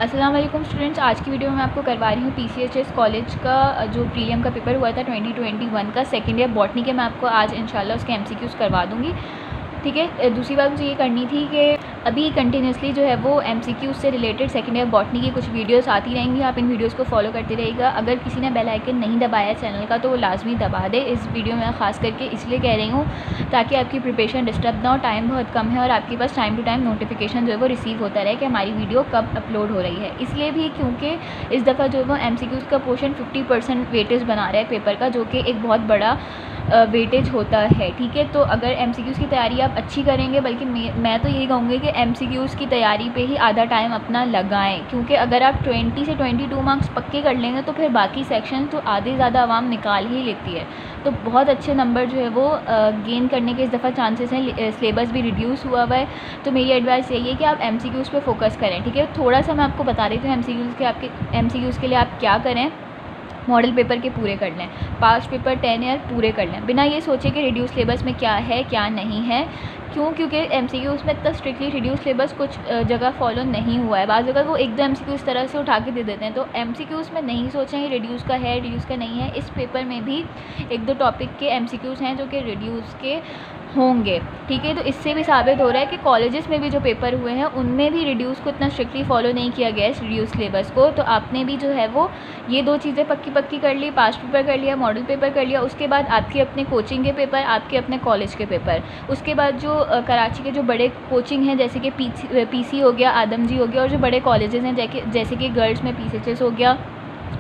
अस्सलाम वालेकुम स्टूडेंट्स, आज की वीडियो में आपको करवा रही हूँ पीसीएचएस कॉलेज का जो प्रीलियम का पेपर हुआ था 2021 का सेकेंड ईयर बॉटनी के। मैं आपको आज इंशाल्लाह उसके एमसीक्यूज़ करवा दूँगी। ठीक है। दूसरी बात मुझे ये करनी थी कि अभी कंटिन्यूसली जो है वो एमसीक्यूज़ से रिलेटेड सेकेंड ईयर बॉटनी की कुछ वीडियोस आती रहेंगी। आप इन वीडियोस को फॉलो करते रहिएगा। अगर किसी ने बेल आइकन नहीं दबाया चैनल का तो वो लाजमी दबा दे। इस वीडियो में ख़ास करके इसलिए कह रही हूँ ताकि आपकी प्रिपरेशन डिस्टर्ब ना हो। टाइम बहुत कम है और आपके पास टाइम टू टाइम नोटिफिकेशन जो है वो रिसीव होता रहे कि हमारी वीडियो कब अपलोड हो रही है। इसलिए भी क्योंकि इस दफ़ा जो है वो एमसीक्यूज़ का पोर्शन 50% वेटेज बना रहा है पेपर का, जो कि एक बहुत बड़ा वेटेज होता है। ठीक है। तो अगर एमसीक्यूज़ की तैयारी आप अच्छी करेंगे, बल्कि मैं तो यही कहूँगी कि एमसीक्यूज़ की तैयारी पे ही आधा टाइम अपना लगाएं, क्योंकि अगर आप 20 से 22 मार्क्स पक्के कर लेंगे तो फिर बाकी सेक्शन तो आधे ज़्यादा आवाम निकाल ही लेती है। तो बहुत अच्छे नंबर जो है वो गेन करने के इस दफ़ा चांसेस हैं। सिलेबस भी रिड्यूस हुआ है। तो मेरी एडवाइस यही है कि आप एमसीक्यूज़ पे फोकस करें। ठीक है। थोड़ा सा मैं आपको बता देती हूँ एमसीक्यूज़ के लिए आप क्या करें। मॉडल पेपर के पूरे कर लें, पास्ट पेपर 10 ईयर पूरे कर लें, बिना ये सोचे कि रिड्यूस सिलेबस में क्या है क्या नहीं है। क्योंकि एमसीक्यूज़ में इतना स्ट्रिक्टली रिड्यूस सिलेबस कुछ जगह फॉलो नहीं हुआ है। बाज़ जगह वो एक दो एमसीक्यू इस तरह से उठा के दे देते हैं। तो एमसीक्यूज़ में नहीं सोचें रिड्यूस का है रिड्यूस का नहीं है। इस पेपर में भी एक दो टॉपिक के एमसीक्यूज़ हैं जो कि रिड्यूस के होंगे। ठीक है। तो इससे भी साबित हो रहा है कि कॉलेजेस में भी जो पेपर हुए हैं उनमें भी रिड्यूस को इतना स्ट्रिक्टली फॉलो नहीं किया गया है, रिड्यूस सिलेबस को। तो आपने भी जो है वो ये दो चीज़ें पक्की कर ली, पास्ट पेपर कर लिया, मॉडल पेपर कर लिया। उसके बाद आपके अपने कोचिंग के पेपर, आपके अपने कॉलेज के पेपर। उसके बाद जो कराची के जो बड़े कोचिंग हैं जैसे कि पीसी हो गया, आदमजी हो गया, और जो बड़े कॉलेजेस हैं जैसे कि गर्ल्स में पीसीएचएस हो गया,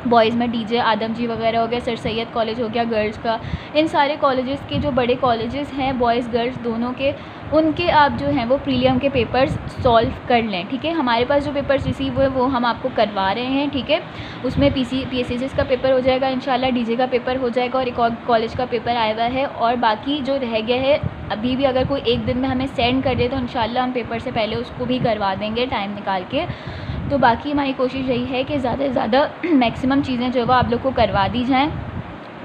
बॉयज़ में डीजे आदमजी वगैरह हो गया, सर सैयद कॉलेज हो गया गर्ल्स का। इन सारे कॉलेजेस के जो बड़े कॉलेजेस हैं बॉयज़ गर्ल्स दोनों के, उनके आप जो हैं वो प्रीलियम के पेपर्स सॉल्व कर लें। ठीक है। हमारे पास जो पेपर्स रिसीव हुए वो हम आपको करवा रहे हैं। ठीक है। उसमें पीसीएचएस का पेपर हो जाएगा इंशाल्लाह, डीजे का पेपर हो जाएगा और एक और कॉलेज का पेपर आया हुआ है। और बाकी जो रह गया है अभी भी अगर कोई एक दिन में हमें सेंड कर दे तो इंशाल्लाह हम पेपर से पहले उसको भी करवा देंगे टाइम निकाल के। तो बाकी हमारी कोशिश यही है कि ज़्यादा से ज़्यादा मैक्सिमम चीज़ें जो है वो आप लोग को करवा दी जाएँ,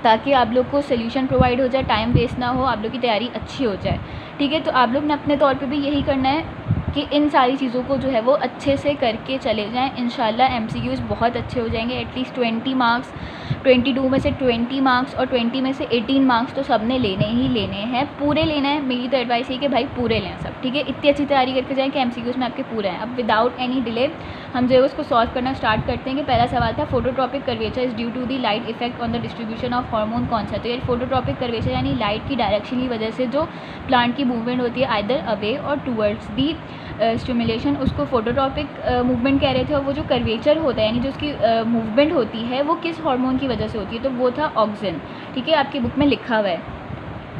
ताकि आप लोग को सोल्यूशन प्रोवाइड हो जाए, टाइम वेस्ट ना हो, आप लोग की तैयारी अच्छी हो जाए। ठीक है। तो आप लोग ने अपने तौर पे भी यही करना है कि इन सारी चीज़ों को जो है वो अच्छे से करके चले जाएं। इंशाल्लाह एमसीक्यूज़ बहुत अच्छे हो जाएंगे। एटलीस्ट 20 मार्क्स, 22 में से 20 मार्क्स और 20 में से 18 मार्क्स तो सब ने लेने ही लेने हैं, पूरे लेना है। मेरी तो एडवाइस है कि भाई पूरे लें सब। ठीक है। इतनी अच्छी तैयारी करके जाएँ कि एमसीक्यूज़ में आपके पूरे हैं। अब विदाउट एनी डिले हम जो है उसको सॉल्व करना स्टार्ट करते हैं। कि पहला सवाल था phototropic curvature is due to the light effect on the distribution of hormone कौन सा। तो ये फोटोट्रॉपिक कर्वेचर यानी लाइट की डायरेक्शन की वजह से जो प्लांट की मूवमेंट होती है आइदर अवे और टूवर्ड्स दी स्टिमुलेशन, उसको फोटोट्रॉपिक मूवमेंट कह रहे थे। और वो जो कर्वेचर होता है यानी जो उसकी मूवमेंट होती है वो किस हार्मोन की वजह से होती है, तो वो था ऑक्सिन। ठीक है। आपकी बुक में लिखा हुआ है।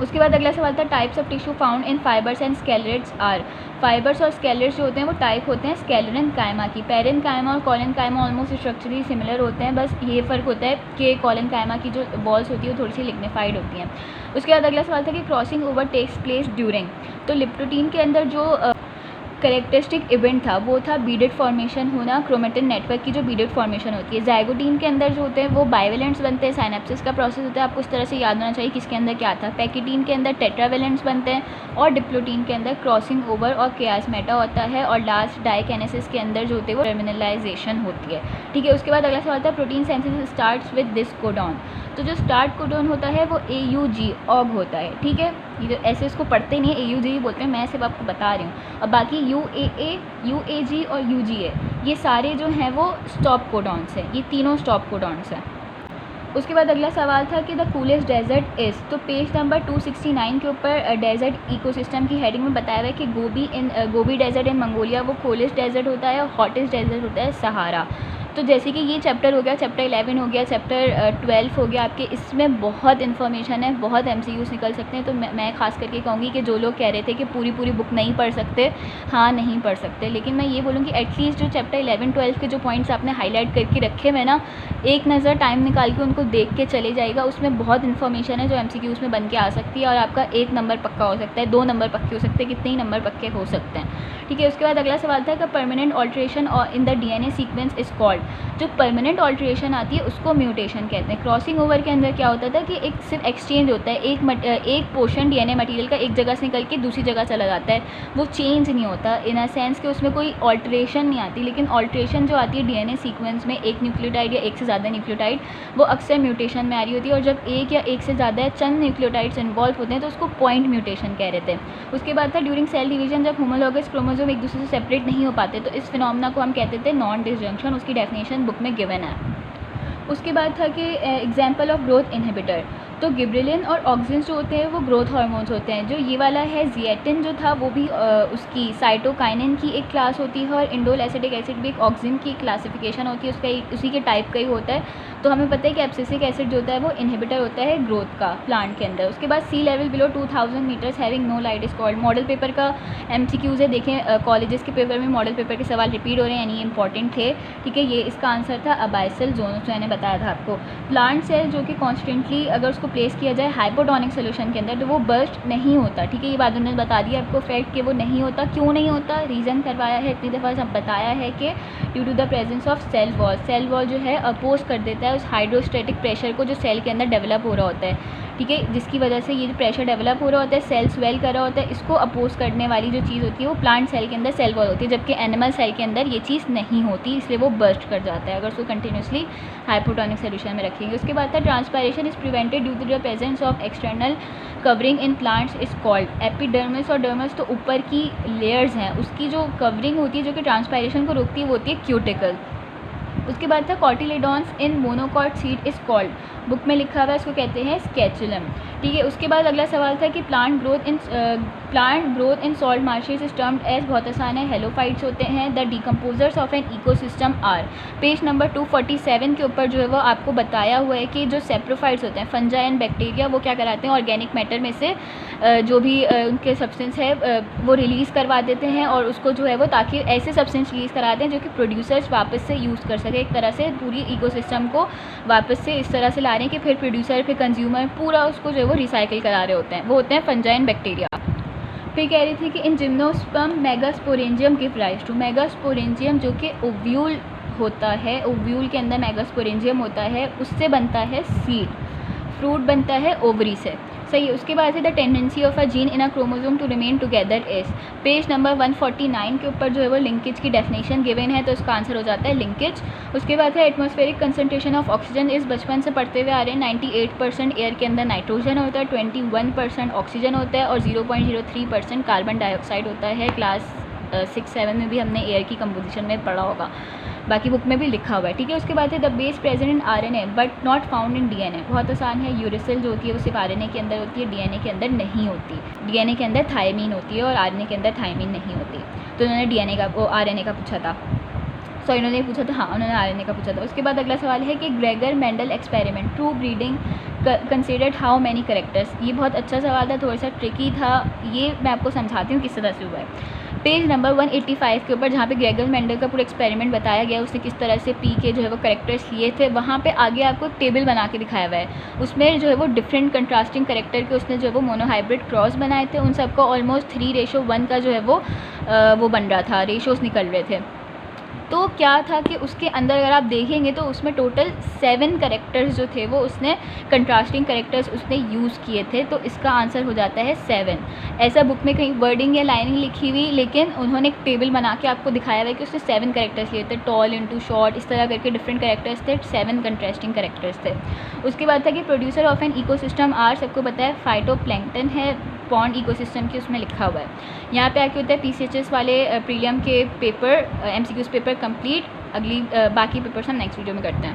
उसके बाद अगला सवाल था types of tissue found in fibres and sclereids are. Fibres और स्केलेट्स जो होते हैं वो टाइप होते हैं स्केलेरन कायमा की। पेरेन कायमा और कॉलन कायमा ऑलमोस्ट स्ट्रक्चरली सिमिलर होते हैं, बस ये फ़र्क होता है कि कॉलन कायमा की जो वॉल्स होती है वो थोड़ी सी लिग्निफाइड होती हैं। उसके बाद अगला सवाल था कि crossing over takes place during. तो लिप्टोटीन के अंदर जो करेक्टरिस्टिक इवेंट था वो था बीडेड फॉर्मेशन होना, क्रोमेटिन नेटवर्क की जो बीडेड फॉर्मेशन होती है। जाइगोटीन के अंदर जो होते हैं वो बाइवेलेंट्स बनते हैं, साइनेप्सिस का प्रोसेस होता है। आपको इस तरह से याद होना चाहिए किसके अंदर क्या था। पैकिटीन के अंदर टेट्रावेलेंट्स बनते हैं और डिप्लोटीन के अंदर क्रॉसिंग ओवर और कियासमेटा होता है। और लास्ट डाइकेनेसिस के अंदर जो होते हैं वो टर्मिनलाइजेशन होती है। ठीक है। उसके बाद अगला सवाल था protein synthesis starts with this codon. तो जो स्टार्ट कोडॉन होता है वो AUG ऑग होता है। ठीक है। ये जो ऐसे इसको पढ़ते नहीं है, AUG बोलते हैं, मैं सिर्फ आपको बता रही हूँ। और बाकी UAA, UAG और UGA ये सारे जो हैं वो स्टॉप कोडॉन्स हैं। ये तीनों स्टॉप कोडॉन्स हैं। उसके बाद अगला सवाल था कि द कूलेस्ट डेजर्ट इज़। तो पेज नंबर 269 के ऊपर डेजर्ट इकोसिस्टम की हेडिंग में बताया हुआ है कि गोबी डेजर्ट इन मंगोलिया वो कूलेस्ट डेजर्ट होता है और हॉटेस्ट डेजर्ट होता है सहारा। तो जैसे कि ये चैप्टर हो गया, चैप्टर 11 हो गया, चैप्टर 12 हो गया आपके, इसमें बहुत इन्फॉर्मेशन है, बहुत एमसीक्यूज़ निकल सकते हैं। तो मैं खास करके कहूँगी कि जो लोग कह रहे थे कि पूरी बुक नहीं पढ़ सकते, हाँ नहीं पढ़ सकते, लेकिन मैं ये बोलूँगी एटलीस्ट जो चैप्टर 11-12 के जो पॉइंट्स आपने हाईलाइट करके रखे हुए ना, एक नज़र टाइम निकाल के उनको देख के चले जाएगा। उसमें बहुत इन्फॉर्मेशन है जो एमसीक्यूज़ में बन के आ सकती है और आपका 1 नंबर पक्का हो सकता है, 2 नंबर पक्के हो सकते हैं, कितने ही नंबर पक्के हो सकते हैं। ठीक है। उसके बाद अगला सवाल था कि permanent alteration in the DNA sequence is called. जो परमानेंट ऑल्ट्रेशन आती है उसको म्यूटेशन कहते हैं। क्रॉसिंग ओवर के अंदर क्या होता था कि एक सिर्फ एक्सचेंज होता है, एक पोर्शन DNA मटेरियल का एक जगह से निकल के दूसरी जगह चला जाता है, वो चेंज नहीं होता इन अ सेंस कि उसमें कोई ऑल्ट्रेशन नहीं आती। लेकिन ऑल्ट्रेशन जो आती है DNA सीक्वेंस में, एक न्यूक्लियोटाइड या एक से ज़्यादा न्यूक्लियोटाइड, वो अक्सर म्यूटेशन में आ रही होती है। और जब एक या एक से ज़्यादा चंद न्यूक्लियोटाइड्स इन्वॉल्व होते हैं तो उसको पॉइंट म्यूटेशन कह रहे थे। उसके बाद था ड्यूरिंग सेल डिवीजन, जब होमोलॉगस क्रोमोसोम एक दूसरे से सेपरेट नहीं हो पाते तो इस फिनोमेना को हम कहते थे नॉन डिसजंक्शन। उसकी डेफिनेशन बुक में गिवन है। उसके बाद था कि एग्जाम्पल ऑफ ग्रोथ इनहिबिटर, तो गिबरेलिन और ऑक्सिन जो होते हैं वो ग्रोथ हार्मोन्स होते हैं। जो ये वाला है जिएटिन जो था वो भी उसकी साइटोकाइनिन की एक क्लास होती है, और इंडोल एसिटिक एसिड भी एक ऑक्सिन की क्लासिफिकेशन होती है, उसका उसी के टाइप का ही होता है। तो हमें पता है कि एब्सिसिक एसिड जो होता है वो इनहिबिटर होता है ग्रोथ का प्लांट के अंदर। उसके बाद sea level below 2000 metres having no light is called. Model paper का MCQs है, देखें कॉलेजेस के पेपर में मॉडल पेपर के सवाल रिपीट हो रहे हैं, यानी इंपॉर्टेंट थे। ठीक है, ये इसका आंसर था अबाइसल जोन, जो मैंने बताया था आपको। प्लांट सेल जो कि कॉन्स्टेंटली अगर उसको प्लेस किया जाए हाइपोटोनिक सोल्यूशन के अंदर तो वो बर्स्ट नहीं होता। ठीक है, ये बात उन्होंने बता दी आपको फैक्ट कि वो नहीं होता। क्यों नहीं होता, रीज़न करवाया है, इतनी दफ़ा सब बताया है कि due to the presence of cell wall. Cell wall जो है अपोज कर देता है उस हाइड्रोस्टैटिक प्रेशर को जो सेल के अंदर डेवलप हो रहा होता है। ठीक है, जिसकी वजह से ये जो प्रेशर डेवलप हो रहा होता है, सेल स्वेल कर रहा होता है, इसको अपोज करने वाली जो चीज़ होती है वो प्लांट सेल के अंदर सेल वॉल होती है, जबकि एनिमल सेल के अंदर ये चीज़ नहीं होती, इसलिए वो बर्स्ट कर जाता है अगर उसको कंटिन्यूसली हाइपोटोनिक सोल्यूशन में रखेंगे। उसके बाद था transpiration is prevented due to the presence of external covering in plants is called epidermis. और डर्मिस तो ऊपर की लेयर्स हैं, उसकी जो कवरिंग होती है जो कि ट्रांसपायरेशन को रोकती है वो होती है क्यूटिकल। उसके बाद था cotyledons in monocot seed is called, book में लिखा हुआ है, इसको कहते हैं स्केचुलम। ठीक है, उसके बाद अगला सवाल था कि plant growth in salt marshes is termed as, बहुत आसान है, हेलोफाइट्स होते हैं। The decomposers of an ecosystem are, page number 247 के ऊपर जो है वो आपको बताया हुआ है कि जो सेप्रोफाइट्स होते हैं फंजाई एंड बैक्टीरिया, वो क्या कराते हैं ऑर्गेनिक मैटर में से जो भी उनके सब्सटेंस है वो रिलीज़ करवा देते हैं, और उसको जो है वो ताकि ऐसे सब्सटेंस रिलीज़ कराते हैं जो कि प्रोड्यूसर्स वापस से यूज़ कर सके। एक तरह से पूरी इकोसिस्टम को वापस से इस तरह से ला रहे हैं कि फिर प्रोड्यूसर फिर कंज्यूमर पूरा उसको जो है वो रिसाइकिल करा रहे होते हैं, वो होते हैं फंजाई एंड बैक्टीरिया। फिर कह रही थी कि in gymnosperm megasporangium give rise to, megasporangium जो कि ओव्यूल होता है, ओव्यूल के अंदर मेगास्पोरेंजियम होता है, उससे बनता है सीड, फ्रूट बनता है ओवरी से। सही है। उसके बाद है the tendency of a gene in a chromosome to remain together is, page number 149 के ऊपर जो है वो लिंकेज की डेफिनेशन गिवन है, तो इसका आंसर हो जाता है लिंकेज। उसके बाद है एटमॉस्फेरिक कंसंट्रेशन ऑफ ऑक्सीजन इस, बचपन से पढ़ते हुए आ रहे हैं, 98% एयर के अंदर नाइट्रोजन होता है, 21% ऑक्सीजन होता है और 0.03% कार्बन डाइऑक्साइड होता है। क्लास 6-7 में भी हमने एयर की कंपोजिशन में पढ़ा होगा, बाकी बुक में भी लिखा हुआ है। ठीक है, उसके बाद है the base present in RNA but not found in DNA, बहुत आसान है, यूरेसिल जो होती है वो सिर्फ RNA के अंदर होती है, DNA के अंदर नहीं होती। DNA के अंदर थायमीन होती है और RNA के अंदर थायमीन नहीं होती। तो उन्होंने DNA का वो RNA का पूछा था, सॉरी उन्होंने पूछा था, हाँ उन्होंने RNA का पूछा था। उसके बाद अगला सवाल है कि Gregor Mendel experiment true breeding considered how many characters, ये बहुत अच्छा सवाल था, थोड़ा सा ट्रिकी था, ये मैं आपको समझाती हूँ किस तरह से हुआ है। पेज नंबर 185 के ऊपर जहाँ पे ग्रेगर मेंडल का पूरा एक्सपेरिमेंट बताया गया, उसने किस तरह से पी के जो है वो करेक्टर्स लिए थे, वहाँ पे आगे आपको एक टेबल बना के दिखाया हुआ है। उसमें जो है वो डिफरेंट कंट्रास्टिंग करेक्टर के उसने जो है वो मोनोहाइब्रिड क्रॉस बनाए थे, उन सबका ऑलमोस्ट 3:1 का जो है वो बन रहा था, रेशोज़ निकल रहे थे। तो क्या था कि उसके अंदर अगर आप देखेंगे तो उसमें टोटल 7 करेक्टर्स जो थे वो उसने कंट्रास्टिंग करेक्टर्स उसने यूज़ किए थे, तो इसका आंसर हो जाता है 7। ऐसा बुक में कहीं वर्डिंग या लाइनिंग लिखी हुई, लेकिन उन्होंने एक टेबल बना के आपको दिखाया हुआ है कि उसने 7 करेक्टर्स लिए थे, टॉल इंटू शॉर्ट, इस तरह करके डिफरेंट करेक्टर्स थे, 7 कंट्रास्टिंग करेक्टर्स थे। उसके बाद था कि producer of an ecosystem are, सबको पता है फाइटोप्लैंक्टन है, पॉन्ड इकोसिस्टम की उसमें लिखा हुआ है। यहाँ पे आके होता है PCHS वाले प्रीलियम के पेपर MCQs पेपर कंप्लीट। अगली बाकी पेपर्स हम नेक्स्ट वीडियो में करते हैं।